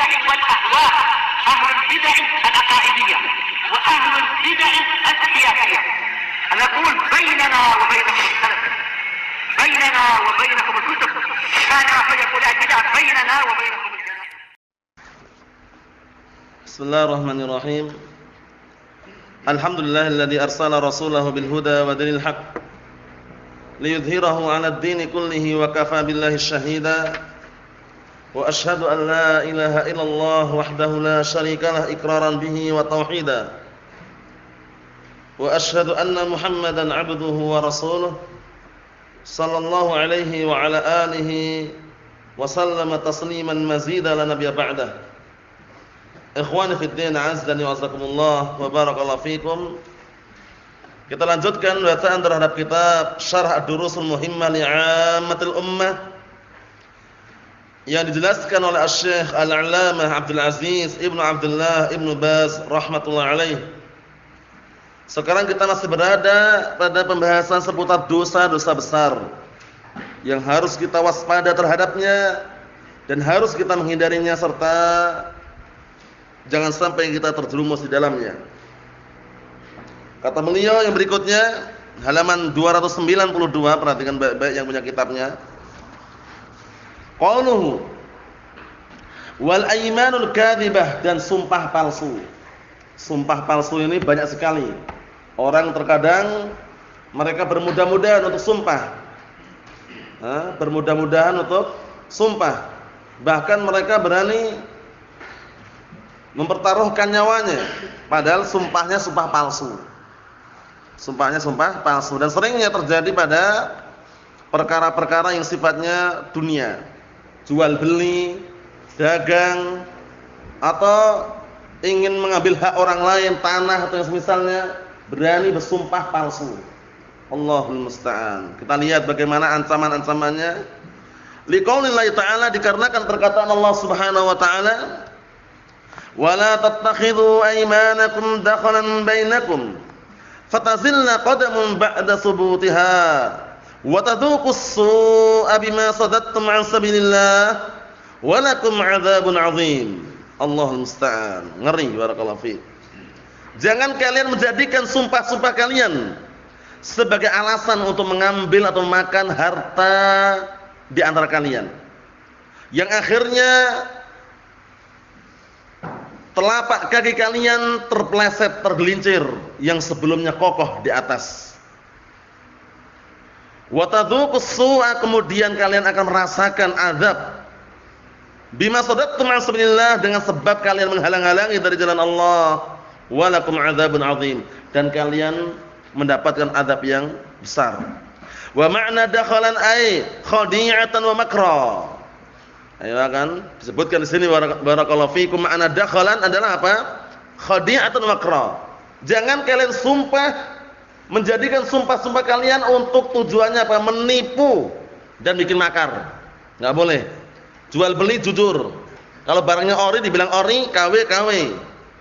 البدع والأهواء، أهل البدع العقائدية وأهل البدع السياسية. نقول بيننا وبينكم السلف، بيننا وبينكم الكتب، كان فيقول البدع بيننا وبينكم الجنة. بسم الله الرحمن الرحيم. الحمد لله الذي أرسل رسوله بالهدى ودين الحق ليظهره على الدين كله وكفى بالله شهيدا وأشهد أن لا إله إلا الله وحده لا شريك له إقرارا به وتوحيدا وأشهد أن محمدا عبده ورسوله صلى الله عليه وعلى آله وسلم تسليما مزيدا لا نبي بعده. Ikhwani fid din, azdani wa azakumullah wa barakallahu fikum. Kita lanjutkan bacaan terhadap kitab Syarh Ad-Durusul Muhimmah li'ammatil ummah yang dijelaskan oleh Asy-Syaikh Al-'Allamah Abdul Aziz Ibnu Abdullah Ibnu Baz rahimatullah alaih. Sekarang kita masih berada pada pembahasan seputar dosa-dosa besar yang harus kita waspada terhadapnya dan harus kita menghindarinya serta jangan sampai kita terjerumus di dalamnya. Kata beliau yang berikutnya, halaman 292, perhatikan baik-baik yang punya kitabnya. Qauluhu wal aymanul kadzibah, dan sumpah palsu. Sumpah palsu ini banyak sekali. Orang terkadang mereka bermudah-mudahan untuk sumpah. Bermudah-mudahan untuk sumpah. Bahkan mereka berani mempertaruhkan nyawanya, padahal sumpahnya sumpah palsu. Sumpahnya sumpah palsu, dan seringnya terjadi pada perkara-perkara yang sifatnya dunia, jual beli, dagang, atau ingin mengambil hak orang lain, tanah atau yang semisalnya, berani bersumpah palsu. Allahul musta'an. Kita lihat bagaimana ancaman-ancamannya. Liqaulillahi ta'ala, dikarenakan perkataan Allah Subhanahu wa ta'ala, wala tattakhidhu aymanakum dakhalan bainakum fatazilla qadamun ba'da subutiha wa tadhuqus su'a bima sadattum 'an sabilillah wa lakum 'adzabun 'adzim. Allahul musta'an. Ngeri, barakallahu fiik. Jangan kalian menjadikan sumpah-sumpah kalian sebagai alasan untuk mengambil atau makan harta di antara kalian, yang akhirnya telapak kaki kalian terpeleset, tergelincir yang sebelumnya kokoh di atas. Wa tadzuqus su'a, kemudian kalian akan merasakan azab. Bima sadattum 'an sabilillah, dengan sebab kalian menghalang-halangi dari jalan Allah. Wa lakum 'adzabun 'adzim, dan kalian mendapatkan azab yang besar. Wa ma'na dakhalan ay khadi'atan wa makra. Ayo kan disebutkan di sini barakallahu fikum, makna dakhalan adalah apa? Khadi'atun makra. Jangan kalian sumpah, menjadikan sumpah-sumpah kalian untuk tujuannya apa? Menipu dan bikin makar. Enggak boleh. Jual beli jujur. Kalau barangnya ori dibilang ori, KW KW.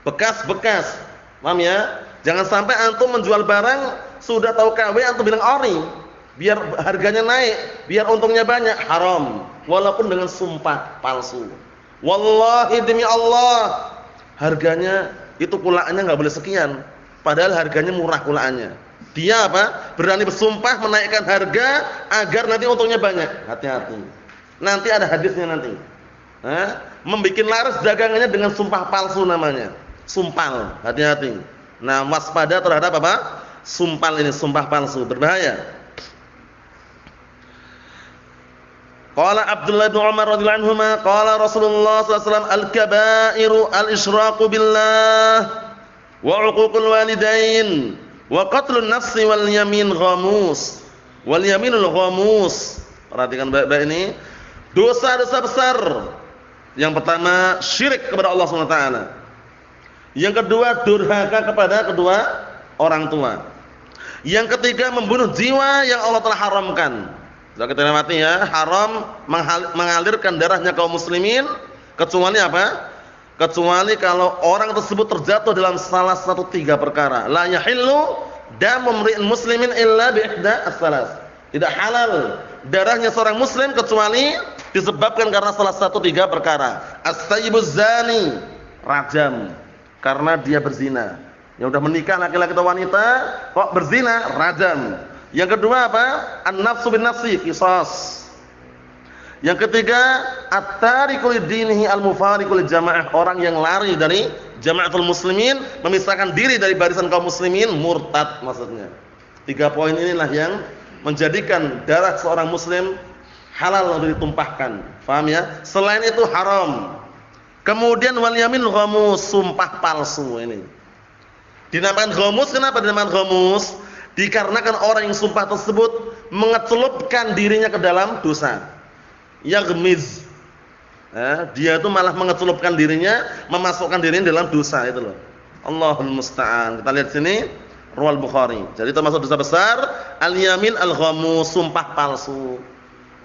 Bekas bekas. Paham ya? Jangan sampai antum menjual barang sudah tahu KW antum bilang ori. Biar harganya naik, biar untungnya banyak, haram. Walaupun dengan sumpah palsu. Wallahi demi Allah, harganya itu kulaannya enggak boleh sekian, padahal harganya murah kulaannya. Dia apa? Berani bersumpah menaikkan harga agar nanti untungnya banyak. Hati-hati. Nanti ada hadisnya nanti. Membikin laris dagangannya dengan sumpah palsu namanya. Sumpal. Hati-hati. Nah, waspada terhadap apa? Sumpal ini, sumpah palsu, berbahaya. Qala Abdullah bin Umar radhiyallahu anhuma qala Rasulullah sallallahu alaihi wasallam al-kabairu al-isyraku billah wa 'uququl walidain wa qatlun nafsi wal yamin ghamus wal yaminul ghamus. Perhatikan baik-baik ini. Dosa-dosa besar. Yang pertama syirik kepada Allah Subhanahu wa taala. Yang kedua durhaka kepada kedua orang tua. Yang ketiga membunuh jiwa yang Allah telah haramkan. Sudah kita lewati ya, haram mengalirkan darahnya kaum muslimin kecuali apa? Kecuali kalau orang tersebut terjatuh dalam salah satu tiga perkara. La yahillu damu mri'in muslimin illa bi ihda as-salas. Tidak halal darahnya seorang muslim kecuali Disebabkan karena salah satu 3 perkara. As-sayyibuz zani, rajam karena dia berzina. Yang sudah menikah laki-laki atau wanita kok berzina, rajam. Yang kedua apa? An-nafsu bin nafsi, qisas. Yang ketiga, at-tariku lidinihi al-mufariqu lil jamaah, orang yang lari dari jamaatul muslimin, memisahkan diri dari barisan kaum muslimin, murtad maksudnya. 3 poin inilah yang menjadikan darah seorang muslim halal untuk ditumpahkan. Paham ya? Selain itu haram. Kemudian wal yamin ghamus, sumpah palsu ini. Dinamakan ghamus, kenapa dinamakan ghamus? Dikarenakan orang yang sumpah tersebut mengecelupkan dirinya ke dalam dosa. Yaghmiz. Dia itu malah mengecelupkan dirinya, memasukkan dirinya dalam dosa itu loh. Allahul musta'an. Kita lihat sini, riwayat Bukhari. Jadi termasuk dosa besar al-yamin al-ghamus, sumpah palsu.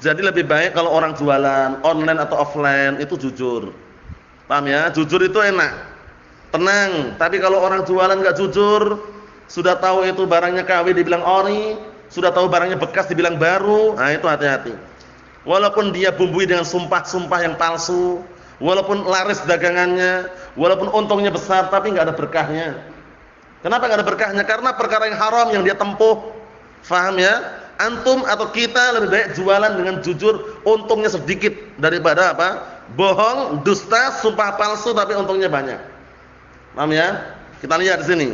Jadi lebih baik kalau orang jualan online atau offline itu jujur. Paham ya? Jujur itu enak, tenang. Tapi kalau orang jualan enggak jujur, sudah tahu itu barangnya KW dibilang ori, sudah tahu barangnya bekas dibilang baru, nah itu hati-hati. Walaupun dia bumbui dengan sumpah-sumpah yang palsu, walaupun laris dagangannya, walaupun untungnya besar, tapi enggak ada berkahnya. Kenapa enggak ada berkahnya? Karena perkara yang haram yang dia tempuh. Faham ya? Antum atau kita lebih baik jualan dengan jujur, untungnya sedikit daripada apa? Bohong, dusta, sumpah palsu tapi untungnya banyak. Paham ya? Kita lihat di sini.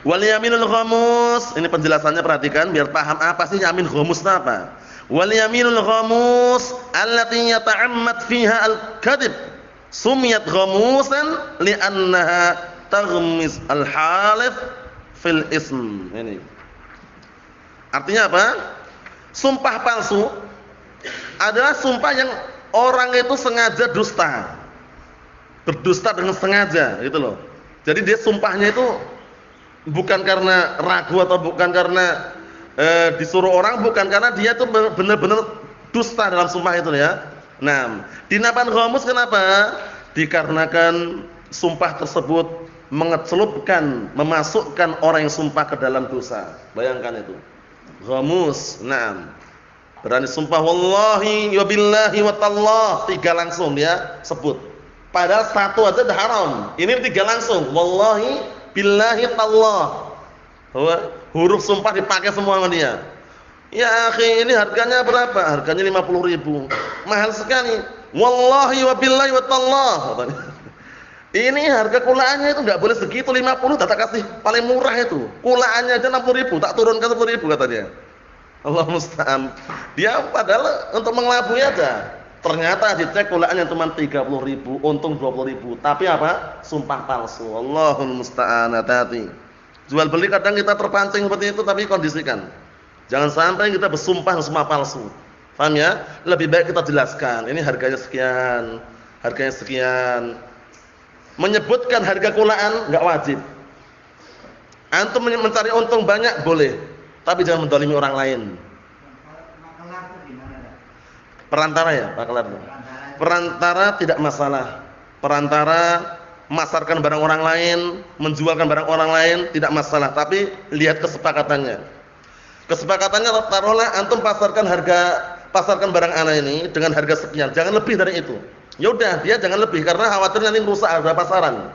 Wal yaminul ghamus, ini penjelasannya perhatikan biar paham apa sih yamin ghamus itu apa. Wal yaminul ghamus allati yata'ammad fiha al-kadhib sumiyat ghamusan li'annaha taghmis al-halif fil ism. Ini artinya apa? Sumpah palsu adalah sumpah yang orang itu sengaja dusta. Berdusta dengan sengaja, gitu loh. Jadi dia sumpahnya itu bukan karena ragu atau bukan karena disuruh orang, bukan karena dia itu benar-benar dusta dalam sumpah itu ya. Nah, dinamakan ghamus kenapa? Dikarenakan sumpah tersebut mengecelupkan, memasukkan orang yang sumpah ke dalam dosa. Bayangkan itu. Ghamus, na'am. Berani sumpah wallahi wa billahi wa tallah, 3 langsung dia sebut. Padahal 1 aja udah haram. Ini 3 langsung. Wallahi billahi tallah. Huruf sumpah dipakai semua sama dia. Ya akhi, ini harganya berapa? Harganya 50.000. Mahal sekali. Wallahi wa billahi wa tallah. Ini harga kulaannya itu enggak boleh segitu 50, tak kasih paling murah itu. Kulaannya aja 60.000, tak turunkan 10.000 katanya. Allah musta'an. Dia padahal untuk mengelabui aja. Ternyata dicek kulaannya cuma 30.000, untung 20.000. Tapi apa? Sumpah palsu. Allahul musta'an. Hati-hati. Jual beli kadang kita terpancing seperti itu tapi kondisikan. Jangan sampai kita bersumpah sumpah palsu. Paham ya? Lebih baik kita jelaskan, ini harganya sekian, harganya sekian. Menyebutkan harga kulaan enggak wajib. Antum mencari untung banyak boleh, tapi jangan mendolimi orang lain. Perantara ya, Pak Kelar. Perantara tidak masalah. Perantara memasarkan barang orang lain, menjualkan barang orang lain tidak masalah, tapi lihat kesepakatannya. Kesepakatannya taruhlah antum pasarkan barang ana ini dengan harga sekian, jangan lebih dari itu. Ya udah, dia jangan lebih karena khawatir nanti rusak harga pasaran.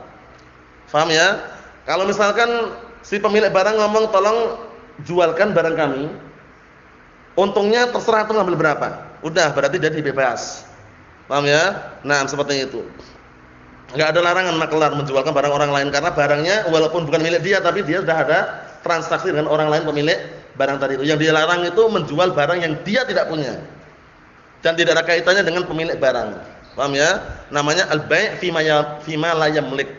Paham ya? Kalau misalkan si pemilik barang ngomong tolong jualkan barang kami, untungnya terserah tuh ngambil berapa. Udah, berarti jadi bebas. Paham ya? Nah, seperti itu. Enggak ada larangan makelar menjualkan barang orang lain karena barangnya walaupun bukan milik dia tapi dia sudah ada transaksi dengan orang lain pemilik barang tadi itu. Yang dia larang itu menjual barang yang dia tidak punya dan tidak ada kaitannya dengan pemilik barang. Paham ya? Namanya al-bai' fima la yamlik.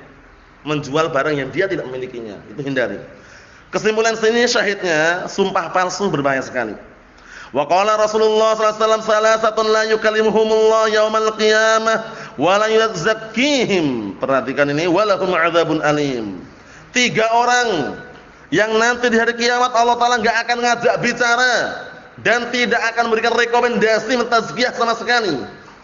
Menjual barang yang dia tidak memilikinya. Itu hindari. Kesimpulan sini syahidnya sumpah palsu berbahaya sekali. Wa qala Rasulullah sallallahu alaihi wasallam salasatun la yukallimuhumullah yaumal qiyamah wa la yuzakkihim. Perhatikan ini, walahum 'adzabun alim. 3 orang yang nanti di hari kiamat Allah Taala enggak akan ngajak bicara dan tidak akan memberikan rekomendasi mentazkiyah sama sekali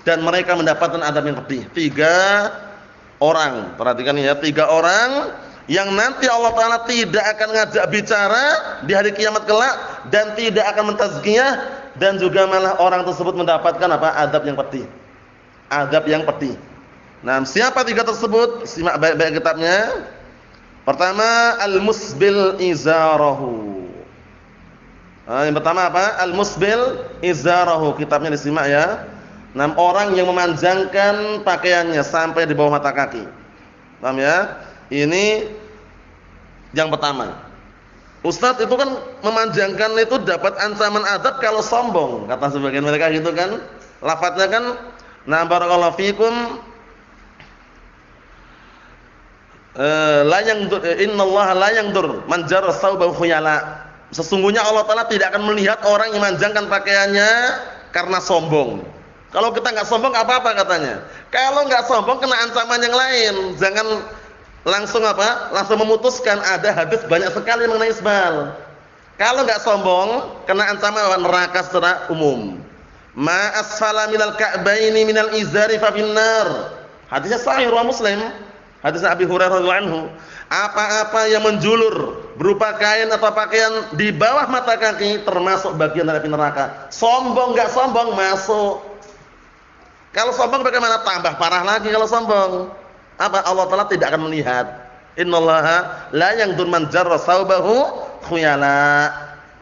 dan mereka mendapatkan adab yang pedih. 3 orang. Perhatikan ya, 3 orang yang nanti Allah Taala tidak akan ngajak bicara di hari kiamat kelak dan tidak akan mentazkiyah dan juga malah orang tersebut mendapatkan apa? Adab yang pedih. Adab yang pedih. Nah, siapa tiga tersebut? Simak baik-baik kitabnya. Pertama, al-musbil izarahu. Nah, yang pertama apa? Al-musbil izarahu. Kitabnya disimak ya. 6 orang yang memanjangkan pakaiannya sampai di bawah mata kaki. Paham ya? Ini yang pertama. Ustadz, itu kan memanjangkan itu dapat ancaman adab kalau sombong, kata sebagian mereka gitu kan. Lafadznya kan, nah barakallahu fikum, la yangdur, innallaha la yangdur man jarra thawbahu khuyala. Sesungguhnya Allah Ta'ala tidak akan melihat orang yang memanjangkan pakaiannya karena sombong. Kalau kita nggak sombong nggak apa-apa katanya. Kalau nggak sombong kena ancaman yang lain. Jangan langsung apa? Langsung memutuskan. Ada hadis banyak sekali mengenai isbal. Kalau nggak sombong kena ancaman neraka secara umum. Ma asfala minal ka'baini minal izari fa finnar. Hadisnya sahih riwayat Muslim. Hadis Abi Hurairah radhiyallahu anhu. Apa-apa yang menjulur berupa kain atau pakaian di bawah mata kaki termasuk bagian dari api neraka. Sombong nggak sombong masuk. Kalau sombong bagaimana? Tambah parah lagi kalau sombong. Apa? Allah Ta'ala tidak akan melihat. Innallaha la yangdur man jarra thawbahu khuyala.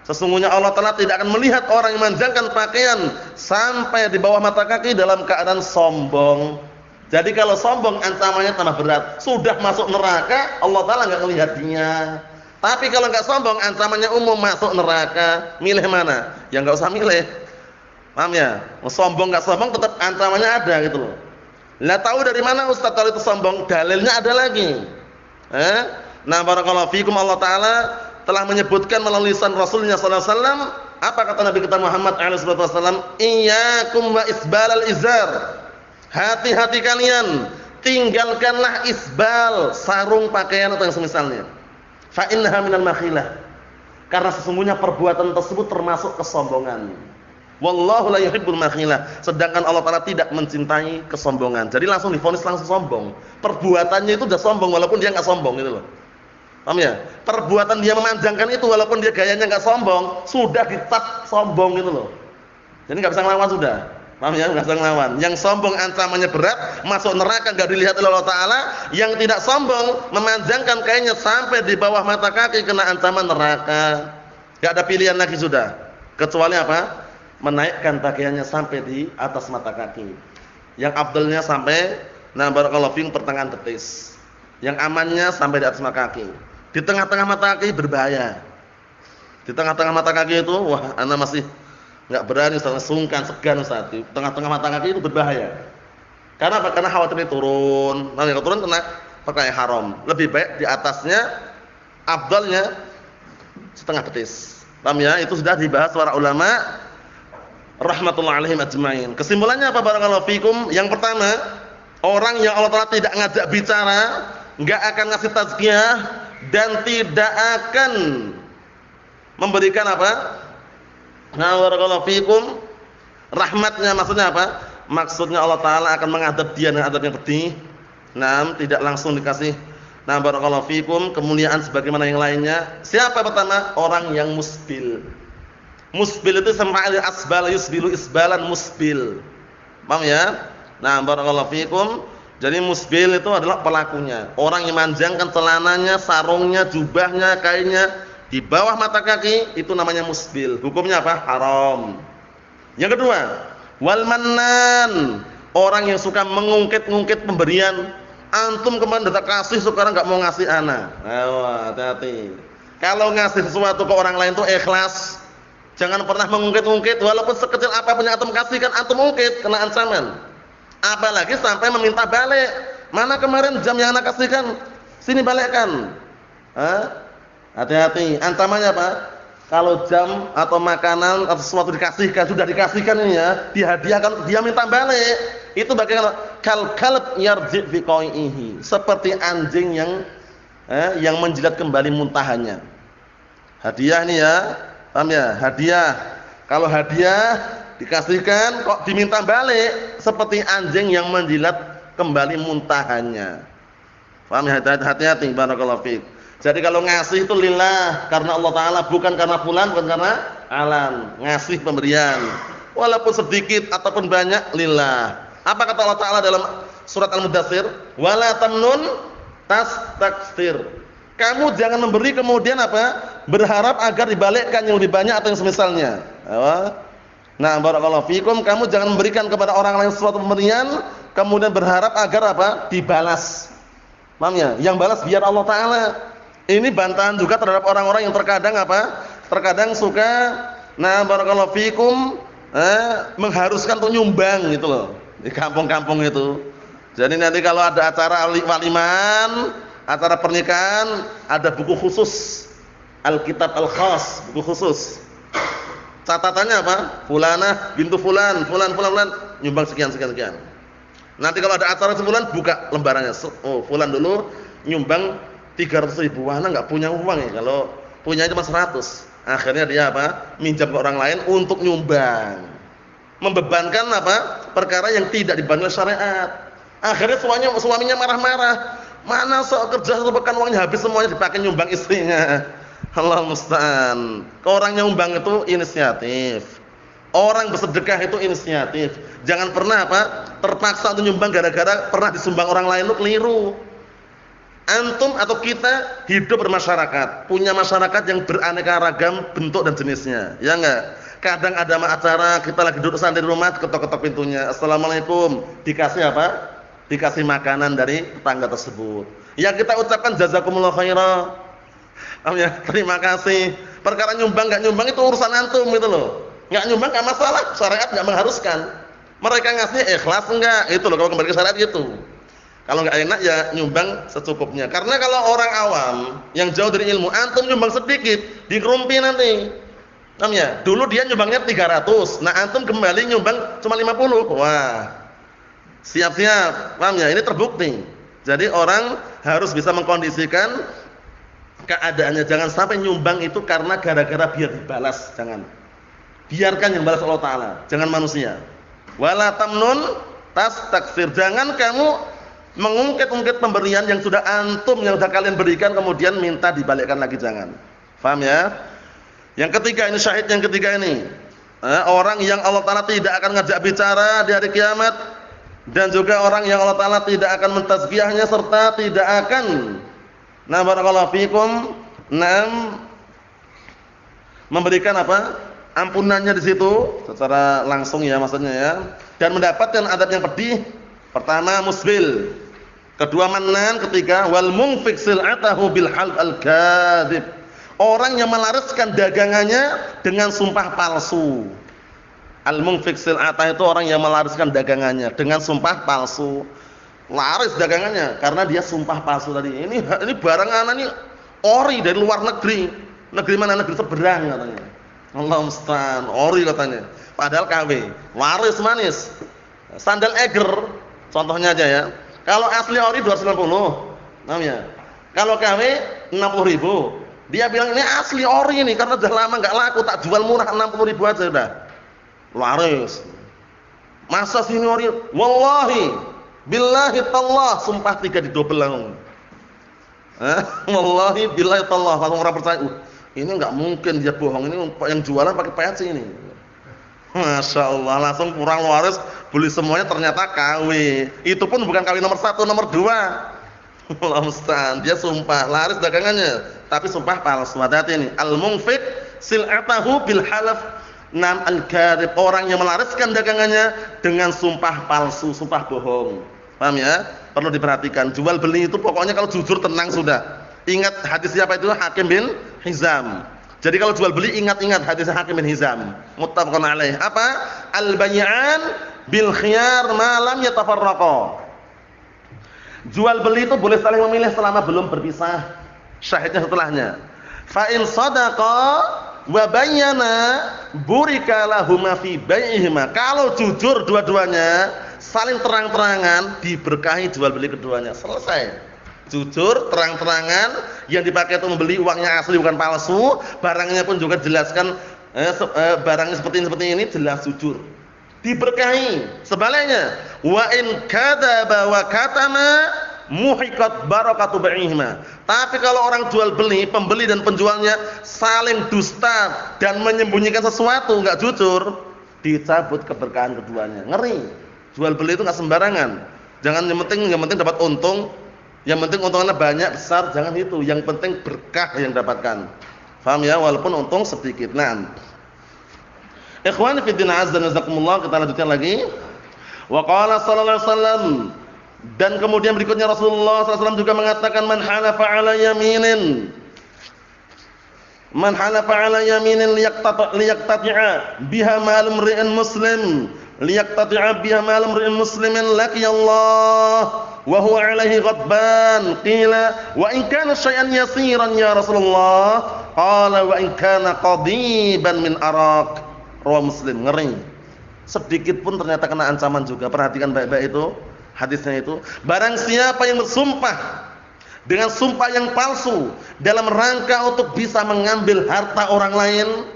Sesungguhnya Allah Ta'ala tidak akan melihat orang yang memanjangkan pakaian sampai di bawah mata kaki dalam keadaan sombong. Jadi kalau sombong ancamannya tambah berat. Sudah masuk neraka, Allah Ta'ala enggak melihat dia. Tapi kalau enggak sombong ancamannya umum, masuk neraka. Milih mana? Ya enggak usah milih. Paham ya? Sombong enggak sombong tetap ancamannya ada gitu loh. Lah tahu dari mana Ustaz kalau itu sombong? Dalilnya ada lagi. Nah, barakallahu fikum, Allah Ta'ala telah menyebutkan melalui lisan Rasulnya sallallahu alaihi wasallam. Apa kata Nabi kita Muhammad alaihi wasallam? Iyyakum wa isbalal izar. Hati-hati kalian, tinggalkanlah isbal, sarung pakaian atau yang semisalnya. Fa innaha minal makhilah. Karena sesungguhnya perbuatan tersebut termasuk kesombongan. Wallahu la yuhibbul makhilah. Sedangkan Allah Ta'ala tidak mencintai kesombongan. Jadi langsung divonis langsung sombong. Perbuatannya itu sudah sombong walaupun dia enggak sombong gitu loh. Paham ya? Perbuatan dia memanjangkan itu walaupun dia gayanya enggak sombong, sudah dicap sombong gitu loh. Jadi enggak bisa ngelawan sudah. Paham ya? Enggak bisa ngelawan. Yang sombong ancamannya berat, masuk neraka enggak dilihat oleh Allah Ta'ala. Yang tidak sombong memanjangkan kainnya sampai di bawah mata kaki kena ancaman neraka. Enggak ada pilihan lagi sudah. Kecuali apa? Menaikkan pakaiannya sampai di atas mata kaki. Yang afdalnya sampai barakallahu fiikum pertengahan betis. Yang amannya sampai di atas mata kaki. Di tengah-tengah mata kaki berbahaya. Di tengah-tengah mata kaki itu wah, ana masih enggak berani, sungkan, segan Ustaz. Di tengah-tengah mata kaki itu berbahaya. Karena apa? Karena khawatir turun. Nanti kalau turun kena pakaian haram. Lebih baik di atasnya, afdalnya setengah betis. Paham ya? Itu sudah dibahas para ulama rahmatullahi alaihim ajmain. Kesimpulannya apa barakallahu fikum? Yang pertama, orang yang Allah Ta'ala tidak ngajak bicara, enggak akan ngasih tazkiyah dan tidak akan memberikan apa? Barakallahu fikum, rahmatnya maksudnya apa? Maksudnya Allah Ta'ala akan mengadab dia dengan adab yang pedih. Tidak langsung dikasih barakallahu fikum kemuliaan sebagaimana yang lainnya. Siapa pertama? Orang yang musbil. Musbil itu sama asbal yusbilu isbalan musbil. Paham ya? Barakallahu fikum. Jadi musbil itu adalah pelakunya. Orang yang memanjangkan celananya, sarungnya, jubahnya, kainnya di bawah mata kaki, itu namanya musbil. Hukumnya apa? Haram. Yang kedua, wal mannan. Orang yang suka mengungkit-ungkit pemberian. Antum kemarin udah kasih, sekarang enggak mau ngasih ana. Hati-hati. Kalau ngasih sesuatu ke orang lain itu ikhlas. Jangan pernah mengungkit-ungkit, walaupun sekecil apapun yang antum kasihkan, antum ungkit, kena ancaman. Apalagi sampai meminta balik. Mana kemarin jam yang anak kasihkan? Sini balikkan. Hati-hati. Ancamannya apa? Kalau jam atau makanan atau sesuatu dikasihkan, sudah dikasihkan ini ya, dihadiahkan, dia minta balik. Itu bagaimana? Kal-kalb yarji' fi qai'ihi. Seperti anjing yang menjilat kembali muntahannya. Hadiah ini ya. Paham ya? Hadiah. Kalau hadiah dikasihkan kok diminta balik, seperti anjing yang menjilat kembali muntahannya. Paham ya? Hati-hati barakallahu fiik. Jadi kalau ngasih itu lillah, karena Allah Ta'ala, bukan karena fulan, bukan karena Alan, ngasih pemberian. Walaupun sedikit ataupun banyak lillah. Apa kata Allah Ta'ala dalam surat Al-Mudaththir? Wala tamnun tastaktsir. Kamu jangan memberi kemudian apa? Berharap agar dibalikkan yang lebih banyak atau yang semisalnya. Apa? Nah, barakallahu fikum, kamu jangan memberikan kepada orang lain suatu pemberian kemudian berharap agar apa? Dibalas. Paham ya? Yang balas biar Allah Ta'ala. Ini bantahan juga terhadap orang-orang yang terkadang apa? Terkadang suka barakallahu fikum mengharuskan untuk nyumbang gitu loh. Di kampung-kampung itu. Jadi nanti kalau ada acara waliman, acara pernikahan, ada buku khusus. Alkitab al-khas, buku khusus. Catatannya apa? Fulanah bintu fulan, fulan nyumbang sekian. Nanti kalau ada acara sebulan buka lembarannya. Oh, fulan dulu nyumbang 300.000. Wah, enggak punya uang ya. Kalau punya cuma 100. Akhirnya dia apa? Minjam ke orang lain untuk nyumbang. Membebankan apa? Perkara yang tidak dibangun syariat. Akhirnya suaminya marah-marah. Mana sok kerja satu pekan uangnya habis semuanya dipakai nyumbang istrinya. Allah musta'an. Orang nyumbang itu inisiatif. Orang bersedekah itu inisiatif. Jangan pernah apa? Terpaksa untuk nyumbang gara-gara pernah disumbang orang lain, itu keliru. Antum atau kita hidup bermasyarakat, punya masyarakat yang beraneka ragam bentuk dan jenisnya. Ya enggak? Kadang ada acara kita lagi duduk santai di rumah, ketok-ketok pintunya. Assalamualaikum. Dikasih apa? Dikasih makanan dari tetangga tersebut. Ya kita ucapkan jazakumullah khairan. Ya, terima kasih. Perkara nyumbang enggak nyumbang itu urusan antum gitu loh. Enggak nyumbang enggak masalah, syariat enggak mengharuskan. Mereka ngasih ikhlas enggak? Itu loh kalau kembali ke syariat gitu. Kalau enggak enak ya nyumbang secukupnya. Karena kalau orang awam yang jauh dari ilmu, antum nyumbang sedikit, dikerumpi nanti. Paham ya? Dulu dia nyumbangnya 300. Nah, antum kembali nyumbang cuma 50. Wah. Siap-siap. Paham ya? Ini terbukti. Jadi orang harus bisa mengkondisikan keadaannya. Jangan sampai nyumbang itu karena gara-gara biar dibalas, jangan. Biarkan yang balas Allah Ta'ala, jangan manusia. Wala tamnun tastaktsir. Jangan kamu mengungkit-ungkit pemberian yang sudah antum, yang sudah kalian berikan kemudian minta dibalikkan lagi, jangan. Paham ya? Yang ketiga ini syahid yang ketiga ini. Orang yang Allah Ta'ala tidak akan ngajak bicara di hari kiamat, dan juga orang yang Allah Ta'ala tidak akan mentazkiyahnya serta tidak akan barakallahu fikum memberikan apa? Ampunannya di situ secara langsung ya maksudnya ya, dan mendapatkan adab yang pedih. Pertama musbil, kedua mannan, ketiga wal munfiq sil'atahu bil half al kadzib. Orang yang melariskan dagangannya dengan sumpah palsu. Al munfiq sil'atah itu orang yang melariskan dagangannya dengan sumpah palsu. Laris dagangannya karena dia sumpah palsu tadi. Ini barang anak ini ori dari luar negeri. Negeri mana? Negeri seberang katanya. Allah musta'an, ori katanya. Padahal KW, laris manis. Sandal Eger contohnya aja ya. Kalau asli ori 290. Namanya. Kalau KW 60.000. Dia bilang ini asli ori ini karena udah lama enggak laku, tak jual murah 60.000 aja udah. Laris. Masa sini ori? Wallahi billahi tallah, sumpah 3 didobel langsung. Wallahi billahi tallah, langsung orang percaya. Ini enggak mungkin dia bohong, ini yang jualan pakai peci ini. Masya Allah, langsung kurang laris, beli semuanya ternyata KW. Itu pun bukan KW nomor 1, nomor 2. Allah musta'an, dia sumpah laris dagangannya, tapi sumpah palsu. Hati-hati ini. Al-munfiq sil'atahu bil halaf nam al-kadhib. Orang yang melariskan dagangannya dengan sumpah palsu, sumpah bohong. Paham ya? Perlu diperhatikan. Jual beli itu pokoknya kalau jujur tenang sudah. Ingat hadis siapa itu? Hakim bin Hizam. Jadi kalau jual beli ingat-ingat hadis Hakim bin Hizam. Muttafaqun alaih. Apa? Al-bay'an bil khiyar ma lam yatafarraqa. Jual beli itu boleh saling memilih selama belum berpisah. Syahidnya setelahnya. Fa in sadaqa wa bayyana burika lahuma fi bai'ihima. Kalau jujur dua-duanya, saling terang-terangan, diberkahi jual beli keduanya. Selesai. Jujur, terang-terangan, yang dipakai untuk membeli uangnya asli bukan palsu, barangnya pun juga jelaskan barangnya seperti ini jelas jujur. Diberkahi. Sebaliknya, wa in kadzaba wa katama muhiqat barakatu bai'ihima. Tapi kalau orang jual beli, pembeli dan penjualnya saling dusta dan menyembunyikan sesuatu, enggak jujur, dicabut keberkahan keduanya. Ngeri. Jual beli itu enggak sembarangan. Jangan yang penting dapat untung, yang penting untungnya banyak besar, jangan itu. Yang penting berkah yang dapatkan. Paham ya? Walaupun untung sedikit. Nah, ikhwani fi din azza wa jazakumullah, kita lanjutkan lagi. Wa qala sallallahu alaihi wasallam, dan kemudian berikutnya Rasulullah sallallahu alaihi wasallam juga mengatakan man halafa ala yaminin liyaqtati'a biha malum ri'in muslim laqiyallah wa huwa alaihi ghadban. Qila wa in kana syai'an yasiran ya Rasulullah, qala wa in kana qadiban min araq. Rawi Muslim. Ngeri. Sedikit pun ternyata kena ancaman juga. Perhatikan baik-baik itu hadisnya itu. Barang siapa yang bersumpah dengan sumpah yang palsu dalam rangka untuk bisa mengambil harta orang lain,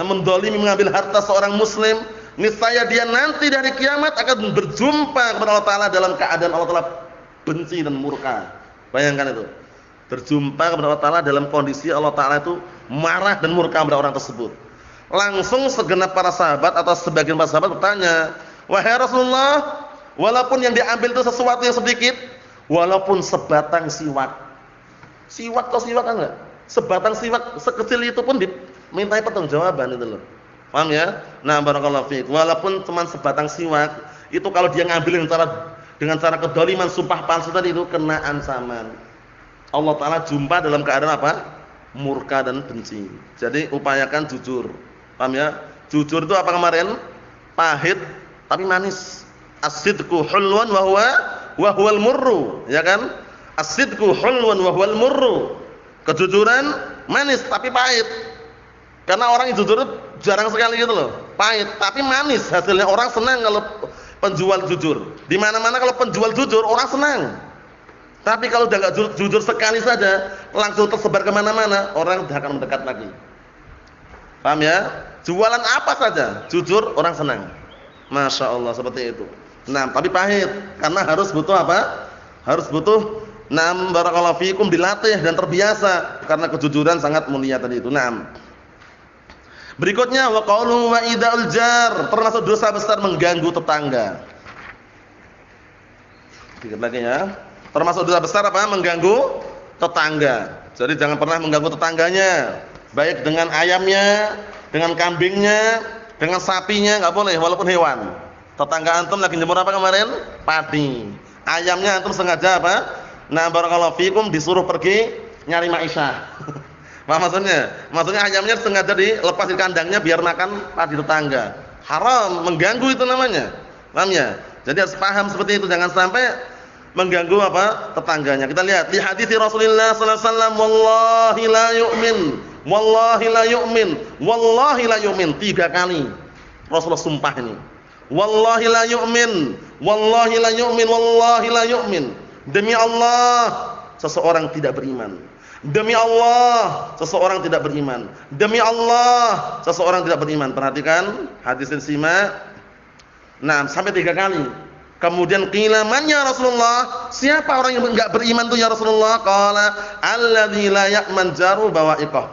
mendolimi mengambil harta seorang muslim, niscaya dia nanti dari kiamat akan berjumpa kepada Allah Ta'ala dalam keadaan Allah Ta'ala benci dan murka. Bayangkan itu. Berjumpa kepada Allah Ta'ala dalam kondisi Allah Ta'ala itu marah dan murka kepada orang tersebut. Langsung segenap para sahabat atau sebagian para sahabat bertanya, wahai Rasulullah, walaupun yang diambil itu sesuatu yang sedikit, walaupun sebatang siwak kan enggak? Sebatang siwak sekecil itu pun dimintai pertanggungjawaban itu loh. Paham ya? Nah, barakallahu fiik. Walaupun cuma sebatang siwak, itu kalau dia ngambil dengan cara kedoliman sumpah palsu tadi itu kena ancaman. Allah Ta'ala jumpa dalam keadaan apa? Murka dan benci. Jadi upayakan jujur. Paham ya? Jujur itu apa kemarin? Pahit tapi manis. As-sidqu hulwan wa huwal murru, ya kan? As-sidqu hulwan wa huwal murru. Kejujuran manis tapi pahit. Karena orang yang jujur itu jarang sekali gitu loh. Pahit tapi manis hasilnya. Orang senang kalau penjual jujur. Di mana-mana kalau penjual jujur orang senang. Tapi kalau udah enggak jujur sekali saja, langsung tersebar kemana mana, orang tidak akan mendekat lagi. Paham ya? Jualan apa saja, jujur orang senang. Masya Allah, seperti itu. Nah, tapi pahit, karena harus butuh apa? Harus butuh barakallahu fikum, dilatih dan terbiasa, karena kejujuran sangat mulia tadi itu. Berikutnya wa qaulu wa idaul jar, termasuk dosa besar mengganggu tetangga. Dikit lagi ya. Termasuk dosa besar apa? Mengganggu tetangga. Jadi jangan pernah mengganggu tetangganya, baik dengan ayamnya, dengan kambingnya, dengan sapinya, enggak boleh walaupun hewan. Tetangga antum lagi jemur apa kemarin? Padi. Ayamnya antum sengaja apa? Nah, barakallahu fikum, disuruh pergi nyari maisha. Apa maksudnya? Maksudnya ayamnya sengaja dilepas di kandangnya biar makan padi tetangga. Haram, mengganggu itu namanya. Paham ya? Jadi harus paham seperti itu, jangan sampai mengganggu apa? Tetangganya. Kita lihat di hadis Rasulullah sallallahu alaihi wasallam, wallahi la yu'min, wallahi la yu'min, wallahi la yu'min, 3 kali Rasulullah sumpah ini. Wallahi la yu'min, wallahi la yu'min, wallahi la yu'min. Demi Allah seseorang tidak beriman. Demi Allah seseorang tidak beriman. Demi Allah seseorang tidak beriman. Perhatikan hadis ini simak. Nah, sampai 3 kali. Kemudian qila man ya Rasulullah? Siapa orang yang enggak beriman itu ya Rasulullah? Qala alladzi la ya'man jaru bawa'iqah.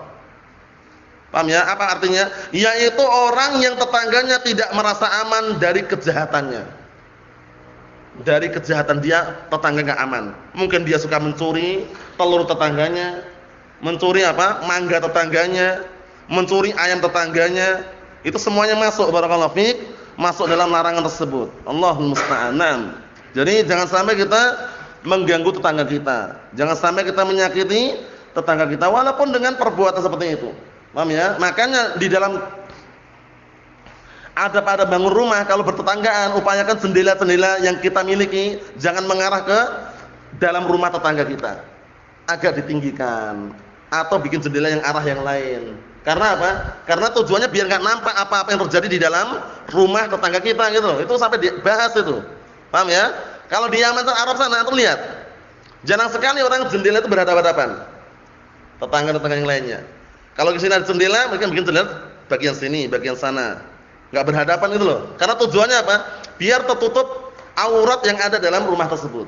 Paham ya? Apa artinya? Yaitu orang yang tetangganya tidak merasa aman dari kejahatannya. Dari kejahatan dia, tetangga enggak aman. Mungkin dia suka mencuri telur tetangganya, mencuri apa? Mangga tetangganya, mencuri ayam tetangganya. Itu semuanya masuk, barakallahu fiik, masuk dalam larangan tersebut. Allahul musta'an. Jadi jangan sampai kita mengganggu tetangga kita. Jangan sampai kita menyakiti tetangga kita walaupun dengan perbuatan seperti itu. Paham ya? Makanya di dalam ada bangun rumah, kalau bertetanggaan, upayakan jendela-jendela yang kita miliki jangan mengarah ke dalam rumah tetangga kita. Agak ditinggikan atau bikin jendela yang arah yang lain. Karena apa? Karena tujuannya biar enggak nampak apa-apa yang terjadi di dalam rumah tetangga kita gitu. Itu sampai dibahas itu. Paham ya? Kalau di Yaman atau Arab sana antum lihat. Jarang sekali orang jendela itu berhadapan-hadapan. Tetangga-tetangga yang lainnya. Kalau di sini ada jendela, mereka bikin jendela bagian sini, bagian sana. Enggak berhadapan itu loh. Karena tujuannya apa? Biar tertutup aurat yang ada dalam rumah tersebut.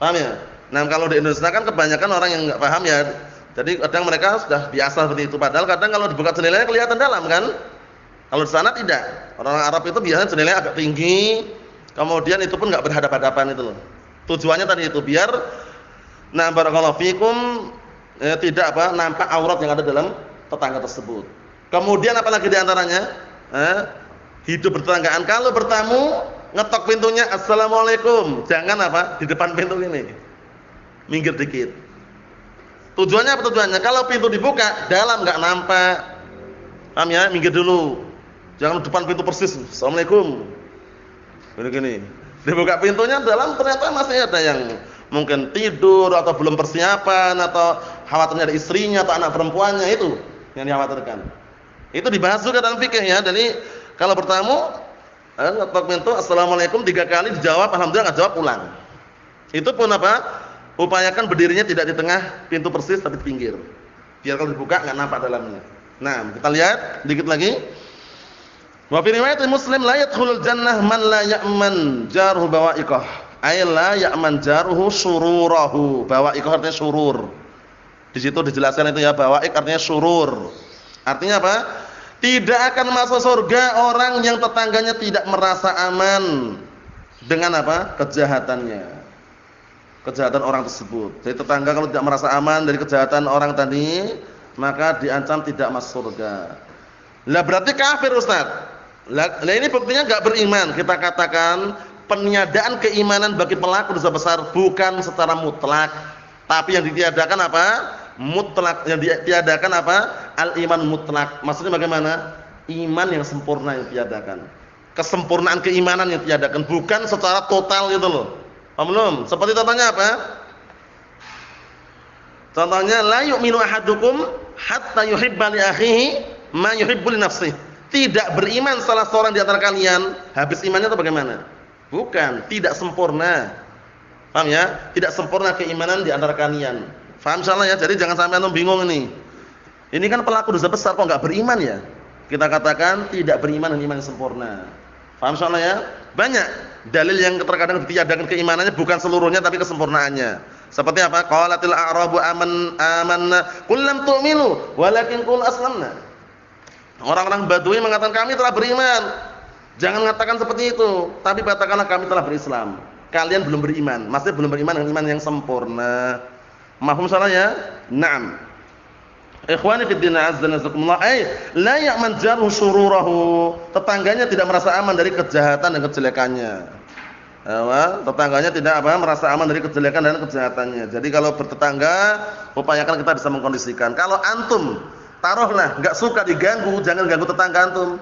Paham ya? Nah, kalau di Indonesia kan kebanyakan orang yang enggak paham ya. Jadi kadang mereka sudah biasa seperti itu. Padahal kadang kalau dibuka jendelanya kelihatan dalam kan? Kalau di sana tidak. Orang Arab itu biasanya jendelanya agak tinggi. Kemudian itu pun enggak berhadapan-hadapan itu loh. Tujuannya tadi itu biar barakallahu fikum tidak nampak aurat yang ada dalam tetangga tersebut. Kemudian apalagi di antaranya? Hidup bertetanggaan. Kalau bertamu ngetok pintunya, assalamualaikum. Jangan di depan pintu ini. Minggir dikit. Tujuannya apa tujuannya? Kalau pintu dibuka, dalam enggak nampak. Paham ya? Minggir dulu. Jangan depan pintu persis. Assalamualaikum. Gini. Dibuka pintunya, dalam ternyata masih ada yang mungkin tidur atau belum persiapan atau khawatirnya ada istrinya atau anak perempuannya, itu yang dikhawatirkan. Itu dibahas juga dalam fikih ya. Jadi kalau bertamu ngetok pintu, assalamualaikum 3 kali dijawab, alhamdulillah enggak jawab, pulang. Itu pun upayakan berdirinya tidak di tengah pintu persis tapi di pinggir. Biar kalau dibuka enggak nampak dalamnya. Nah, kita lihat dikit lagi. Wa fi riwayat Muslim la yadkhulul jannah man la ya'man jaruhu bawa'iqah. Ay la ya'man jaruhu sururahu. Bawa'iqah artinya surur. Di situ dijelaskan itu ya, bawa'iq artinya surur. Artinya apa? Tidak akan masuk surga orang yang tetangganya tidak merasa aman dengan kejahatannya. Kejahatan orang tersebut. Jadi tetangga kalau tidak merasa aman dari kejahatan orang tadi, maka diancam tidak masuk surga. Lah berarti kafir, Ustaz. Lah ini buktinya enggak beriman. Kita katakan peniadaan keimanan bagi pelaku dosa besar bukan secara mutlak, tapi yang ditiadakan mutlak. Yang ditiadakan al-iman mutlak. Maksudnya bagaimana? Iman yang sempurna yang ditiadakan. Kesempurnaan keimanan yang ditiadakan, bukan secara total gitu loh. Paham belum? Seperti contohnya apa? Contohnya la yu'minu ahadukum hatta yuhibba li akhihi ma yuhibbu li nafsihi. Tidak beriman salah seorang di antara kalian, habis imannya itu bagaimana? Bukan, tidak sempurna. Paham ya? Tidak sempurna keimanan di antara kalian. Paham insyaallah ya? Jadi jangan sampai antum bingung ini. Ini kan pelaku dosa besar kok enggak beriman ya? Kita katakan tidak beriman dengan iman yang sempurna. Paham insyaallah ya? Banyak dalil yang terkadang ditiadakan keimanannya bukan seluruhnya tapi kesempurnaannya. Seperti apa? Qalatil a'rabu amanna qul lam tu'minu walakin qul aslamna. Orang-orang Badui mengatakan kami telah beriman. Jangan mengatakan seperti itu, tapi katakanlah kami telah berislam. Kalian belum beriman. Maksudnya belum beriman dengan iman yang sempurna. Mahfum salah ya? Naam. Ikhwani fid din azza wa jalla, la ya'man jaruhu sururahu. Tetangganya tidak merasa aman dari kejahatan dan kejelekannya. Tetangganya tidak merasa aman dari kejelekan dan kejahatannya. Jadi kalau bertetangga, upayakan kita bisa mengkondisikan. Kalau antum taruhlah enggak suka diganggu, jangan ganggu tetangga antum.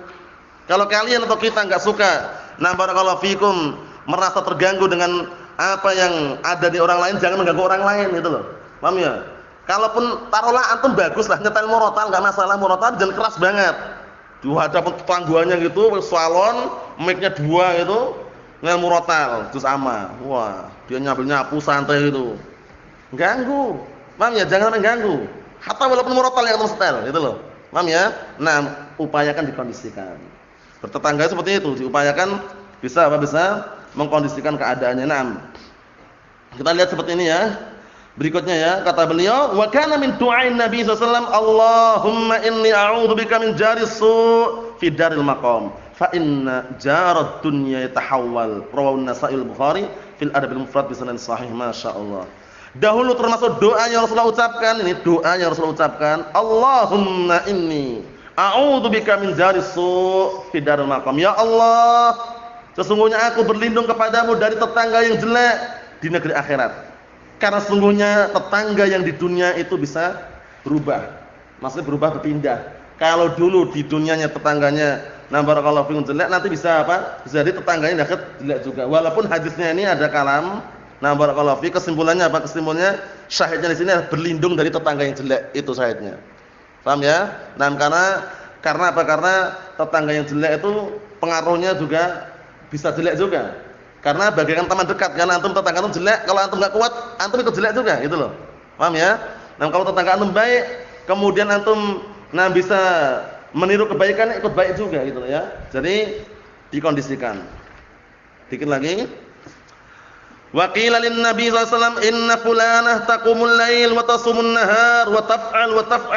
Kalau kalian atau kita enggak suka, barakallahu fikum, merasa terganggu dengan apa yang ada di orang lain, jangan mengganggu orang lain gitu loh. Paham ya? Kalaupun taruhlah antum baguslah nyetel murotal, enggak masalah, murotal jangan keras banget. Di hadapan tetangguanya gitu, salon, mic-nya 2 gitu, nyetel murotal, terus ama. Wah, dia nyapu santai gitu. Ganggu. Paham ya? Jangan mengganggu. Hatta walaupun murotal yang antum setel, gitu loh. Paham ya? Nah, upayakan dikondisikan. Bertetangga seperti itu, diupayakan bisa mengkondisikan keadaannya. Nah, kita lihat seperti ini ya. Berikutnya ya, kata beliau, wa kana min du'ain Nabi sallallahu alaihi wasallam, Allahumma inni a'udzubika min jaris su' fi daril maqam, fa inna jarad dunya yatahawwal. Rawahu an-Nasa'i al-Bukhari fil Adab al-Mufrad bi sanad sahih, masyaallah. Dahulu termasuk doa yang Rasulullah ucapkan, ini doa yang Rasulullah ucapkan, Allahumma inni a'udzubika min jaris su' fi daril maqam. Ya Allah, sesungguhnya aku berlindung kepadamu dari tetangga yang jelek di negeri akhirat. Karena sesungguhnya tetangga yang di dunia itu bisa berubah. Maksudnya berubah, berpindah. Kalau dulu di dunianya tetangganya barakallahu fikum jelek, nanti bisa bisa jadi tetangganya jelek juga. Walaupun hadisnya ini ada kalam, barakallahu fikum, kesimpulannya apa? Kesimpulannya syahidnya di sini adalah berlindung dari tetangga yang jelek, itu syahidnya. Paham ya? Karena apa? Karena tetangga yang jelek itu pengaruhnya juga bisa jelek juga. Karena bagaikan teman dekat, karena antum tetangga antum jelek, kalau antum enggak kuat, antum ikut jelek juga, gitu loh. Paham ya? Kalau tetangga antum baik, kemudian antum bisa meniru kebaikan, ikut baik juga, gitu loh ya. Jadi dikondisikan. Dikit lagi. Wa qila lin Nabi sallallahu alaihi wasallam inna fulanah taqumul lail wa tasumun nahar wa taf'al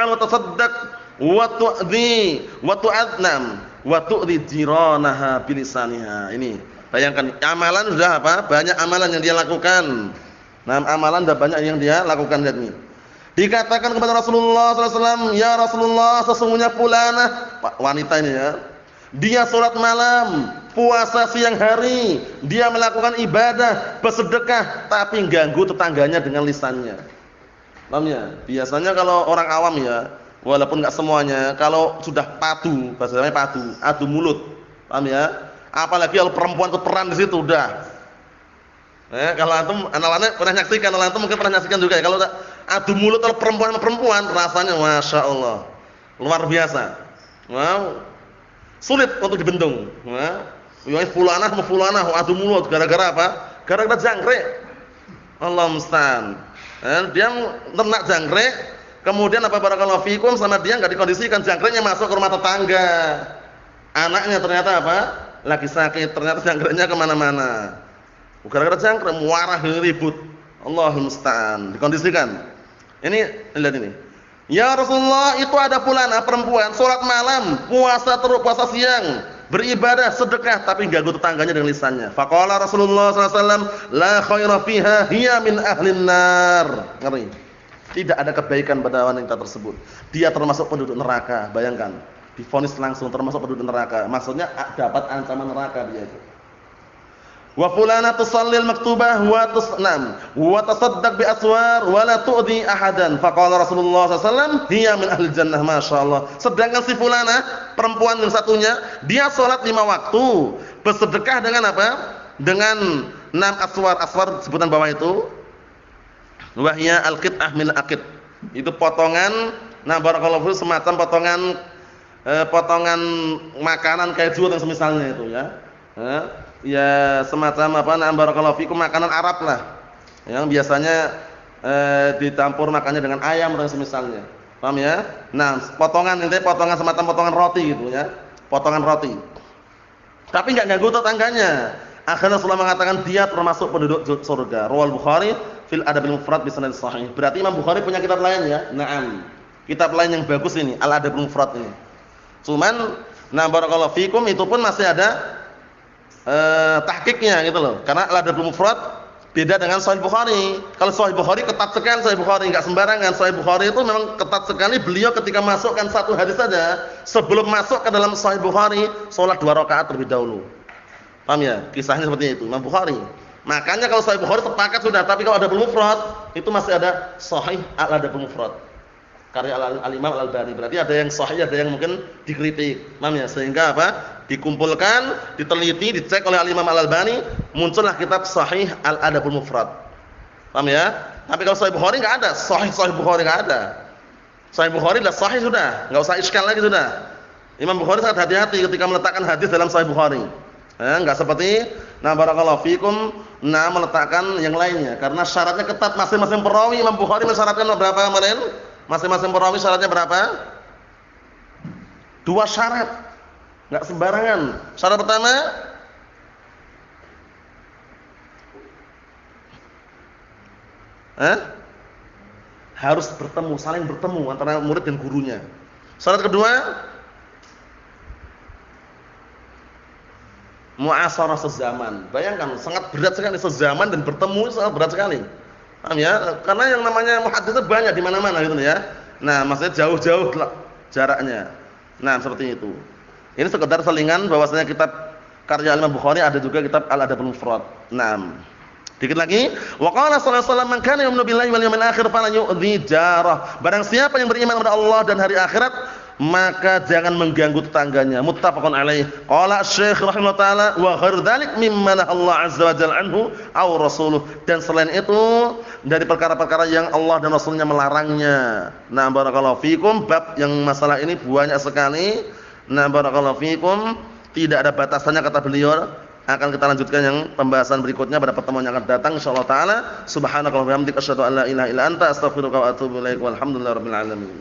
wa tasaddaq wa tu'dhi wa tu'adnam wa tu'dhi jiranaha bilisaniha. Ini bayangkan amalan sudah apa? Banyak amalan yang dia lakukan. Nah, amalan sudah banyak yang dia lakukan, lihat nih. Dikatakan kepada Rasulullah sallallahu alaihi wasallam, "Ya Rasulullah, sesungguhnya fulanah," wanita ini ya, dia salat malam, puasa siang hari, dia melakukan ibadah, bersedekah, tapi ganggu tetangganya dengan lisannya. Paham ya? Biasanya kalau orang awam ya, walaupun enggak semuanya, kalau sudah padu, bahasanya padu, adu mulut. Paham ya? Apalagi kalau perempuan keperan di situ udah. Kalau antum anak-anak pernah nyaksikan, antum mungkin pernah nyaksikan juga ya. Kalau adu mulut kalau perempuan sama perempuan, rasanya masya Allah luar biasa. Wow, sulit untuk dibendung. Yang fulanah sama fulanah adu mulut gara-gara apa? Gara-gara jangkrik. Allah musta'an. Dia ternak jangkrik, kemudian apa barakallahu fikum sama dia enggak dikondisikan, jangkriknya masuk ke rumah tetangga. Anaknya ternyata apa? Lagi sakit, ternyata jangkriknya kemana-mana. Gara-gara jangkrik muarah ribut. Allahul musta'an. Dikondisikan. Ini lihat ini. Ya Rasulullah, itu ada fulanah perempuan salat malam, puasa terus, puasa siang, beribadah, sedekah, tapi ganggu tetangganya dengan lisannya. Faqala Rasulullah sallallahu alaihi wasallam, la khaira fiha, hiya min ahlin nar. Ngeri. Tidak ada kebaikan pada wanita tersebut. Dia termasuk penduduk neraka. Bayangkan, divonis langsung termasuk penduduk neraka. Maksudnya dapat ancaman neraka dia itu. Wa fulana tusallil maktubah wa tusnam wa tasaddaq bi aswar wa la tu'dhi ahadan. Faqala Rasulullah sallallahu alaihi wasallam, hiya min ahli jannah, masyaallah. Sedangkan si fulana, perempuan yang satunya, dia salat 5 waktu, bersedekah dengan apa? Dengan 6 aswar. Aswar sebutan bawah itu. Wa hiya al-qit'ah min aqid. Itu potongan, nah barakallahu fikum, semacam potongan makanan keju dan semisalnya itu ya. Ya semacam apa, nah barakallahu fikum, makanan Arab lah yang biasanya dicampur makannya dengan ayam dan semisalnya. Paham ya? Nah, potongan ini potongan semacam potongan roti gitu ya. Potongan roti. Tapi enggak ganggu tetangganya. Akhirnya Rasulullah mengatakan dia termasuk penduduk surga. Rawal Bukhari fil Adabil Mufrad bi sanad sahih. Berarti Imam Bukhari punya kitab lain ya? Naam. Kitab lain yang bagus ini, Al Adabil Mufrad ini. Cuman nah barakallahu fikum itu pun masih ada tahqiqnya gitu loh. Karena Al-Adabul Mufrad beda dengan Sahih Bukhari. Kalau Sahih Bukhari ketat sekali, Sahih Bukhari enggak sembarangan. Sahih Bukhari itu memang ketat sekali. Beliau ketika masukkan satu hadis saja, sebelum masuk ke dalam Sahih Bukhari, salat 2 rakaat terlebih dahulu. Paham ya? Kisahnya seperti itu, Imam Bukhari. Makanya kalau Sahih Bukhari sepakat sudah, tapi kalau Al-Adabul Mufrad itu masih ada Sahih Al-Adabul Mufrad. Karya Al-Imam Al-Albani. Berarti ada yang sahih, ada yang mungkin dikritik. Paham ya? Sehingga apa? Dikumpulkan, diteliti, dicek oleh Al-Imam Al-Albani, muncullah kitab Sahih Al-Adabul Mufrad. Paham ya? Tapi kalau Sahih Bukhari enggak ada, Sahih Bukhari enggak ada. Sahih Bukhari adalah sahih sudah, enggak usah iskal lagi sudah. Imam Bukhari sangat hati-hati ketika meletakkan hadis dalam Sahih Bukhari. Enggak seperti barakallahu fikum meletakkan yang lainnya, karena syaratnya ketat masing-masing perawi. Imam Bukhari mensyaratkan berapa kemarin? Masing-masing perawi syaratnya berapa? 2 syarat. Enggak sembarangan. Syarat pertama, harus bertemu, saling bertemu antara murid dan gurunya. Syarat kedua, mu'asarah sezaman. Bayangkan, sangat berat sekali sezaman dan bertemu sangat berat sekali. Paham ya? Karena yang namanya muhaddits itu banyak di mana-mana gitu ya. Nah, maksudnya jauh-jauh jaraknya. Nah, seperti itu. Ini sekedar selingan bahwasanya kitab karya Imam Bukhari ada juga kitab Al-Adabul Mufrad. Naam. Dikit lagi, wa qala sallallahu alaihi wasallam, man kana yu'minu billahi wal yawmil akhir fala yu'dhi jarah. Barang siapa yang beriman kepada Allah dan hari akhirat, maka jangan mengganggu tetangganya. Muttafaqun alaih. Qala Syekh rahimahullah taala, wa ghairu dzalik mimma Allah azza wa jalla anhu aw rasuluh. Dan selain itu dari perkara-perkara yang Allah dan Rasulnya melarangnya. Nah, barakallahu fikum, bab yang masalah ini banyak sekali. Nah, barakallahu fikum, tidak ada batasannya kata beliau. Akan kita lanjutkan yang pembahasan berikutnya pada pertemuan yang akan datang insyaallah taala. Subhanakallahumma wa bihamdika asyhadu an la ilaha illa anta astaghfiruka wa atubu ilaik. Walhamdulillahirabbil alamin.